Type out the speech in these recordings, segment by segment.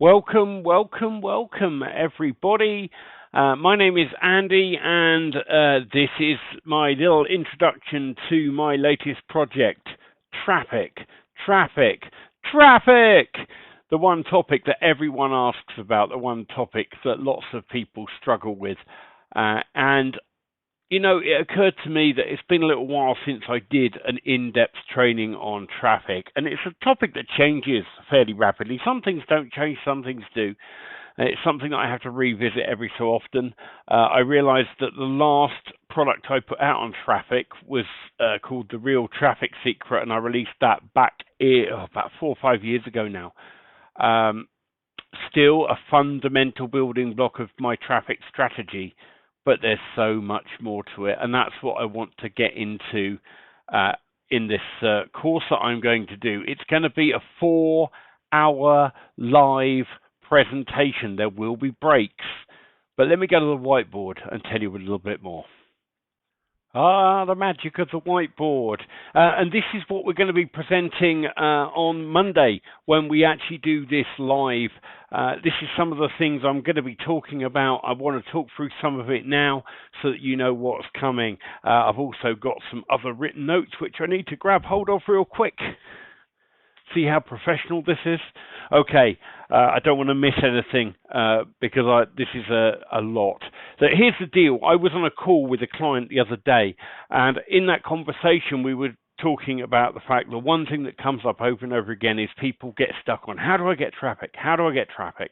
Welcome, everybody. My name is Andy, and this is my little introduction to my latest project, Traffic, Traffic, Traffic! The one topic that everyone asks about, the one topic that lots of people struggle with. And it occurred to me that it's been a little while since I did an in-depth training on traffic, and it's a topic that changes fairly rapidly. Some things don't change, some things do. It's something that I have to revisit every so often. I realized that the last product I put out on traffic was called The Real Traffic Secret, and I released that back about 4 or 5 years ago now. Still a fundamental building block of my traffic strategy, but there's so much more to it, and that's what I want to get into in this course that I'm going to do. It's going to be a 4-hour live presentation. There will be breaks, but let me go to the whiteboard and tell you a little bit more. The magic of the whiteboard. And this is what we're going to be presenting on Monday when we actually do this live. This is some of the things I'm going to be talking about. I want to talk through some of it now so that you know what's coming. I've also got some other written notes which I need to grab hold of real quick. See how professional this is? Okay, I don't want to miss anything because this is a lot. So here's the deal. I was on a call with a client the other day, and in that conversation we were talking about the fact the one thing that comes up over and over again is people get stuck on how do I get traffic? How do I get traffic?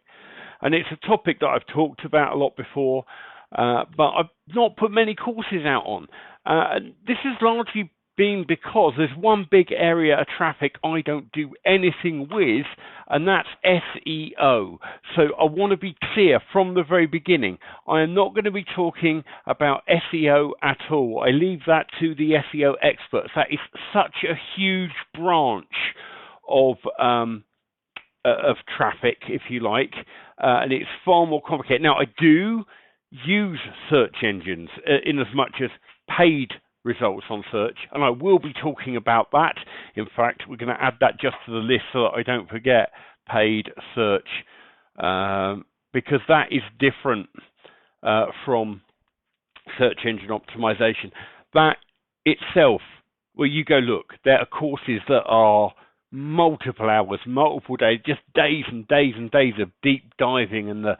And it's a topic that I've talked about a lot before, but I've not put many courses out on. And this is largely been because there's one big area of traffic I don't do anything with, and that's SEO. So I want to be clear from the very beginning. I am not going to be talking about SEO at all. I leave that to the SEO experts. That is such a huge branch of traffic, if you like, and it's far more complicated. Now, I do use search engines in as much as paid results on search, and I will be talking about that. In fact, we're going to add that just to the list so that I don't forget paid search, because that is different from search engine optimization. That itself, well, you go look, there are courses that are multiple hours, multiple days, just days and days and days of deep diving and the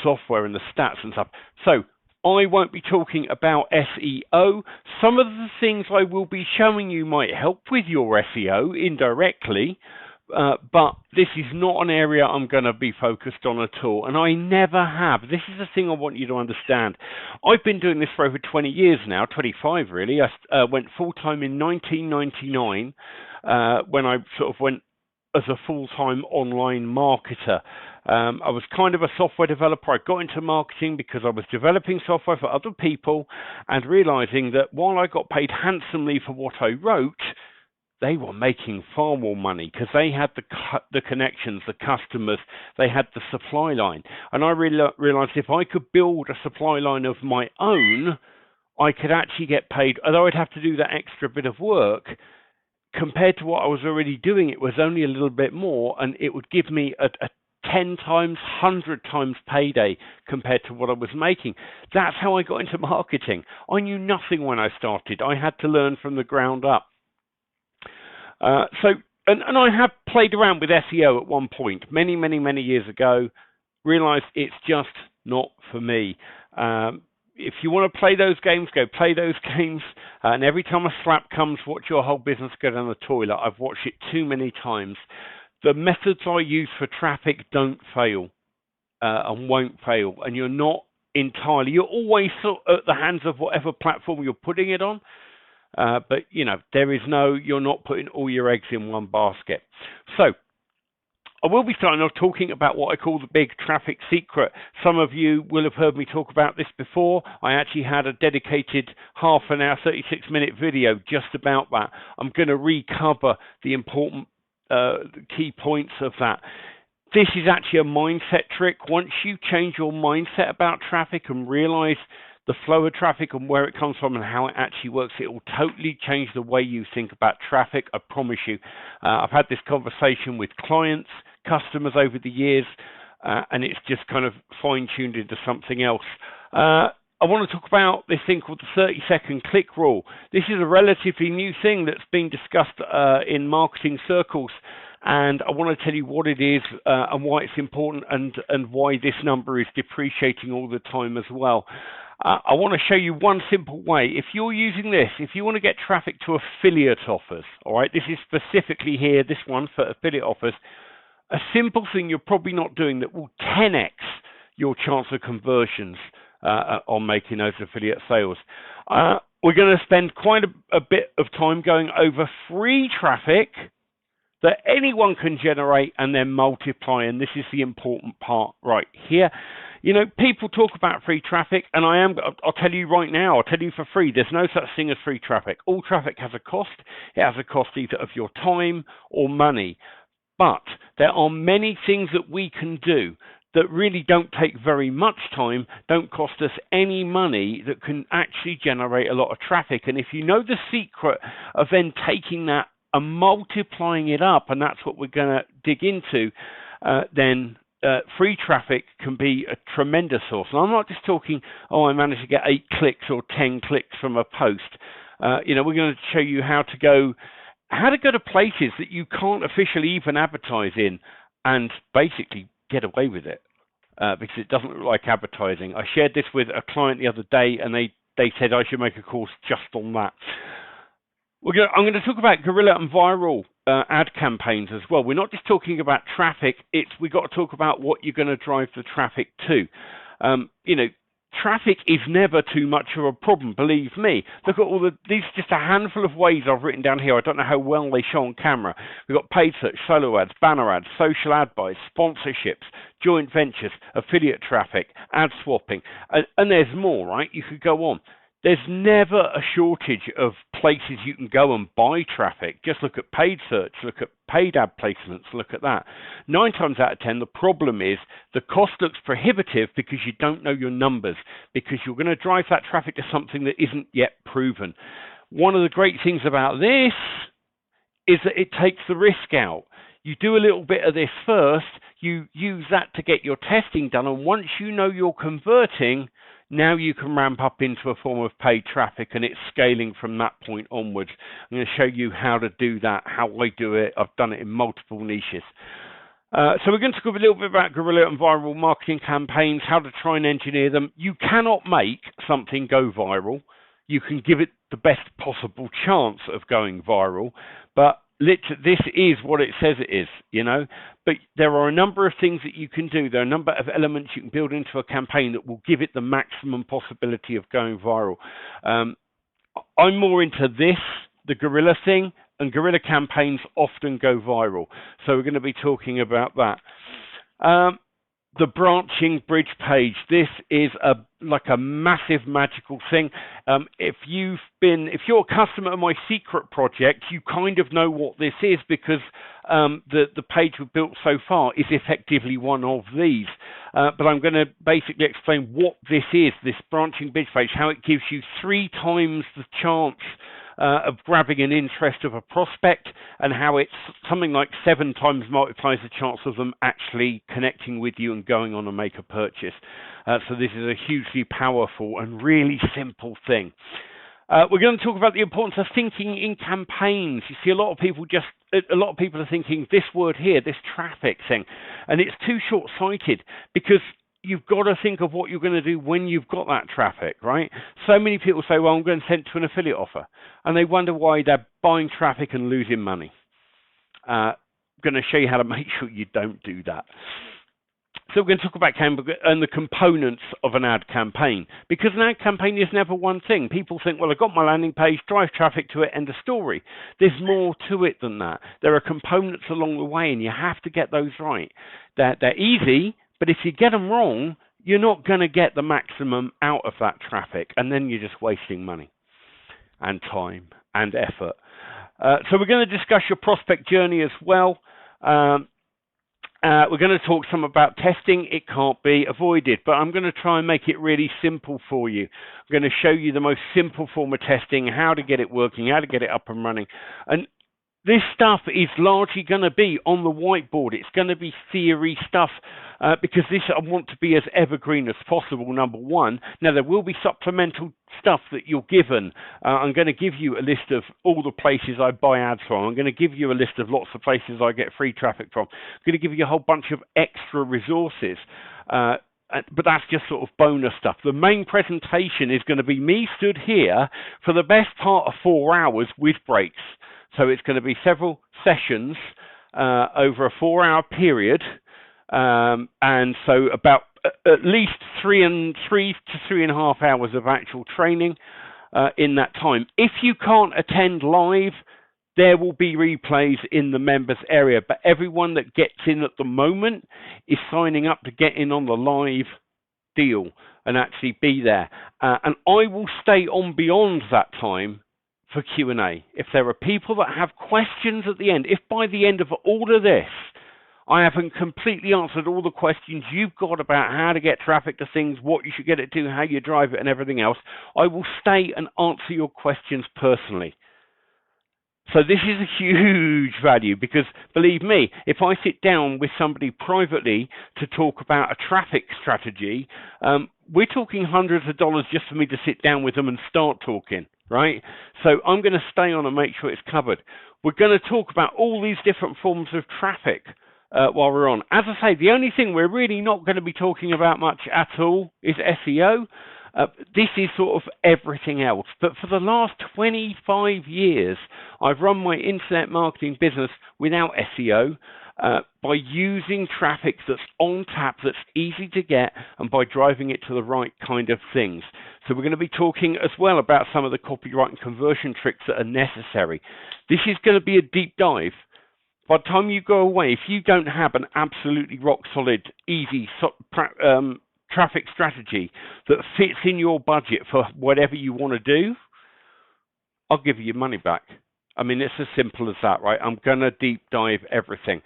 software and the stats and stuff. So I won't be talking about SEO. Some of the things I will be showing you might help with your SEO indirectly, but this is not an area I'm going to be focused on at all, and I never have. This is the thing I want you to understand. I've been doing this for over 20 years now, 25 really. I went full-time in 1999 when I sort of went as a full-time online marketer. I was kind of a software developer. I got into marketing because I was developing software for other people and realizing that while I got paid handsomely for what I wrote, they were making far more money because they had the connections, the customers, they had the supply line. And I realized if I could build a supply line of my own, I could actually get paid, although I'd have to do that extra bit of work. Compared to what I was already doing, it was only a little bit more, and it would give me a 10 times, 100 times payday compared to what I was making. That's how I got into marketing. I knew nothing when I started. I had to learn from the ground up. And I have played around with SEO at one point, many years ago, realized it's just not for me. If you want to play those games, go play those games. And every time a slap comes, watch your whole business go down the toilet. I've watched it too many times. The methods I use for traffic don't fail and won't fail. And you're not entirely, you're always sort of at the hands of whatever platform you're putting it on. But, you're not putting all your eggs in one basket. So I will be starting off talking about what I call the big traffic secret. Some of you will have heard me talk about this before. I actually had a dedicated half an hour, 36-minute video just about that. I'm going to recover the important key points of that. This is actually a mindset trick. Once you change your mindset about traffic and realize the flow of traffic and where it comes from and how it actually works, it will totally change the way you think about traffic, I promise you. I've had this conversation with clients, customers over the years, and it's just kind of fine-tuned into something else. I want to talk about this thing called the 30-second click rule. This is a relatively new thing that's been discussed in marketing circles, and I want to tell you what it is and why it's important, and why this number is depreciating all the time as well. I want to show you one simple way. If you're using this, if you want to get traffic to affiliate offers, all right, this is specifically here, this one for affiliate offers, a simple thing you're probably not doing that will 10x your chance of conversions on making those affiliate sales. We're going to spend quite a bit of time going over free traffic that anyone can generate and then multiply, and this is the important part right here. You know, people talk about free traffic, and I'll tell you right now, I'll tell you for free, there's no such thing as free traffic. All traffic has a cost. It has a cost either of your time or money. But there are many things that we can do that really don't take very much time, don't cost us any money, that can actually generate a lot of traffic. And if you know the secret of then taking that and multiplying it up, and that's what we're going to dig into, then free traffic can be a tremendous source. And I'm not just talking, I managed to get 8 clicks or 10 clicks from a post. You know, we're going to show you how to go to places that you can't officially even advertise in and basically get away with it because it doesn't look like advertising. I shared this with a client the other day, and they said I should make a course just on that. I'm going to talk about guerrilla and viral ad campaigns as well. We're not just talking about traffic. We've got to talk about what you're going to drive the traffic to. You know, traffic is never too much of a problem, believe me. Look at these are just a handful of ways I've written down here. I don't know how well they show on camera. We've got paid search, solo ads, banner ads, social ad buys, sponsorships, joint ventures, affiliate traffic, ad swapping, and there's more, right? You could go on. There's never a shortage of places you can go and buy traffic. Just look at paid search, look at paid ad placements, look at that. 9 times out of 10, the problem is the cost looks prohibitive because you don't know your numbers, because you're going to drive that traffic to something that isn't yet proven. One of the great things about this is that it takes the risk out. You do a little bit of this first, you use that to get your testing done, and once you know you're converting, now you can ramp up into a form of paid traffic, and it's scaling from that point onwards. I'm going to show you how to do that, how I do it. I've done it in multiple niches. So we're going to talk a little bit about guerrilla and viral marketing campaigns, how to try and engineer them. You cannot make something go viral. You can give it the best possible chance of going viral, but this is what it says it is, you know. But there are a number of things that you can do. There are a number of elements you can build into a campaign that will give it the maximum possibility of going viral. I'm more into this, the guerrilla thing, and guerrilla campaigns often go viral. So we're going to be talking about that. The branching bridge page. This is like a massive magical thing. If you're a customer of my secret project, you kind of know what this is, because the page we've built so far is effectively one of these. But I'm going to basically explain what this is, this branching bridge page, how it gives you 3 times the chance of grabbing an interest of a prospect, and how it's something like 7 times multiplies the chance of them actually connecting with you and going on and make a purchase. So this is a hugely powerful and really simple thing. We're going to talk about the importance of thinking in campaigns. You see, a lot of people are thinking this word here, this traffic thing, and it's too short-sighted, because you've got to think of what you're going to do when you've got that traffic, right? So many people say, well, I'm going to send it to an affiliate offer, and they wonder why they're buying traffic and losing money. I'm going to show you how to make sure you don't do that. So we're going to talk about and the components of an ad campaign, because an ad campaign is never one thing. People think, well, I've got my landing page, drive traffic to it, end of story. There's more to it than that. There are components along the way, and you have to get those right. They're easy, but if you get them wrong, you're not going to get the maximum out of that traffic, and then you're just wasting money and time and effort. So we're going to discuss your prospect journey as well. We're going to talk some about testing. It can't be avoided, but I'm going to try and make it really simple for you. I'm going to show you the most simple form of testing, how to get it working, how to get it up and running. And this stuff is largely going to be on the whiteboard. It's going to be theory stuff. because this I want to be as evergreen as possible, number one. Now, there will be supplemental stuff that you're given. I'm going to give you a list of all the places I buy ads from. I'm going to give you a list of lots of places I get free traffic from. I'm going to give you a whole bunch of extra resources. But that's just sort of bonus stuff. The main presentation is going to be me stood here for the best part of 4 hours with breaks. So it's going to be several sessions over a 4-hour period. And so about at least 3 to 3.5 hours of actual training in that time. If you can't attend live, there will be replays in the members area, but everyone that gets in at the moment is signing up to get in on the live deal and actually be there. And I will stay on beyond that time for Q&A. If there are people that have questions at the end, if by the end of all of this, I haven't completely answered all the questions you've got about how to get traffic to things, what you should get it to, how you drive it, and everything else, I will stay and answer your questions personally. So this is a huge value because, believe me, if I sit down with somebody privately to talk about a traffic strategy, we're talking hundreds of dollars just for me to sit down with them and start talking, right? So I'm going to stay on and make sure it's covered. We're going to talk about all these different forms of traffic while we're on. As I say, the only thing we're really not going to be talking about much at all is SEO. This is sort of everything else. But for the last 25 years, I've run my internet marketing business without SEO by using traffic that's on tap, that's easy to get, and by driving it to the right kind of things. So we're going to be talking as well about some of the copyright and conversion tricks that are necessary. This is going to be a deep dive. By the time you go away, if you don't have an absolutely rock-solid, easy traffic strategy that fits in your budget for whatever you want to do, I'll give you your money back. I mean, it's as simple as that, right? I'm going to deep dive everything.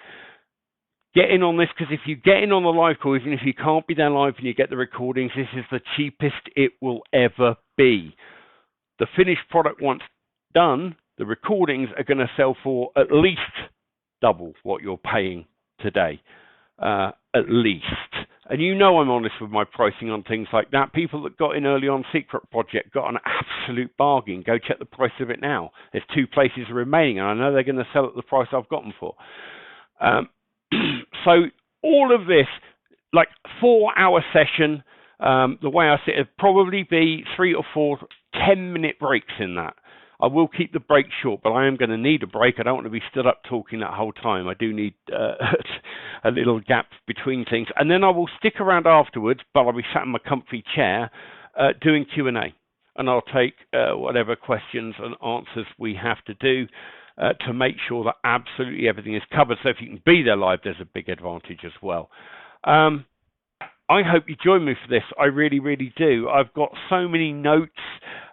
Get in on this, because if you get in on the live call, even if you can't be there live and you get the recordings, this is the cheapest it will ever be. The finished product, once done, the recordings are going to sell for at least double what you're paying today. At least. And you know I'm honest with my pricing on things like that. People that got in early on Secret Project got an absolute bargain. Go check the price of it now. There's 2 places remaining, and I know they're going to sell at the price I've got them for. So all of this, like 4-hour session, the way I see it, it'd probably be 3 or 4 10-minute breaks in that. I will keep the break short, but I am going to need a break. I don't want to be stood up talking that whole time. I do need a little gap between things. And then I will stick around afterwards, but I'll be sat in my comfy chair doing Q&A. And I'll take whatever questions and answers we have to do to make sure that absolutely everything is covered. So if you can be there live, there's a big advantage as well. I hope you join me for this. I really, really do. I've got so many notes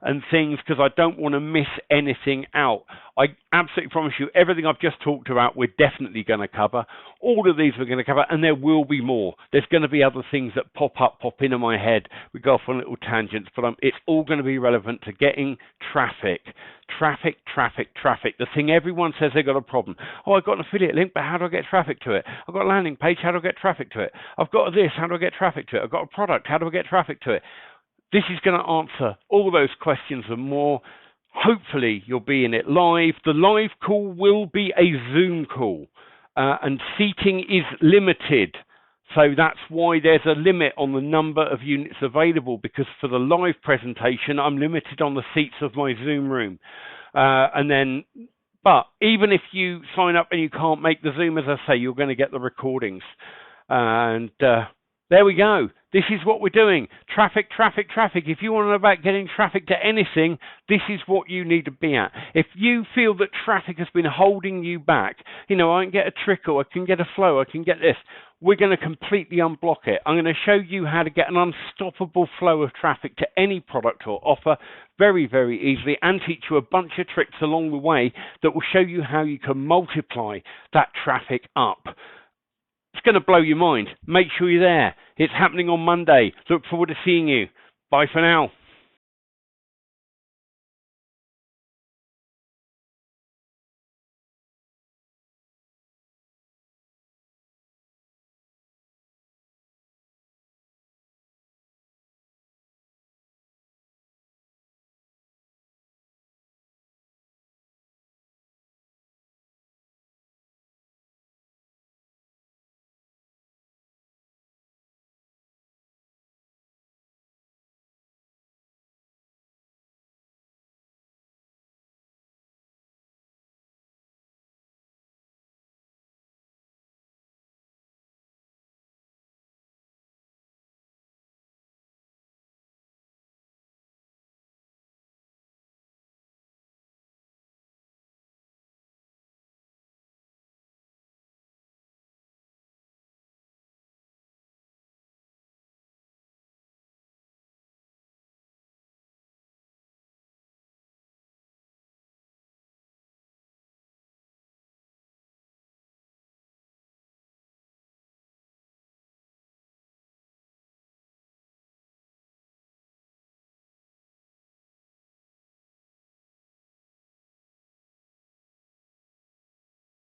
and things because I don't want to miss anything out. I absolutely promise you, everything I've just talked about, we're definitely going to cover. All of these we're going to cover, and there will be more. There's going to be other things that pop into my head. We go off on little tangents, but it's all going to be relevant to getting traffic. Traffic. The thing everyone says they've got a problem. Oh, I've got an affiliate link, but how do I get traffic to it? I've got a landing page, how do I get traffic to it? I've got this, how do I get traffic to it? I've got a product, how do I get traffic to it? This is going to answer all those questions and more. Hopefully you'll be in it live. The live call will be a Zoom call, and seating is limited. So that's why there's a limit on the number of units available, because for the live presentation, I'm limited on the seats of my Zoom room. But even if you sign up and you can't make the Zoom, as I say, you're going to get the recordings. And there we go. This is what we're doing. Traffic. If you want to know about getting traffic to anything, this is what you need to be at. If you feel that traffic has been holding you back, I can get a trickle, I can get a flow, I can get this. We're going to completely unblock it. I'm going to show you how to get an unstoppable flow of traffic to any product or offer very, very easily, and teach you a bunch of tricks along the way that will show you how you can multiply that traffic up. It's going to blow your mind. Make sure you're there. It's happening on Monday. Look forward to seeing you. Bye for now.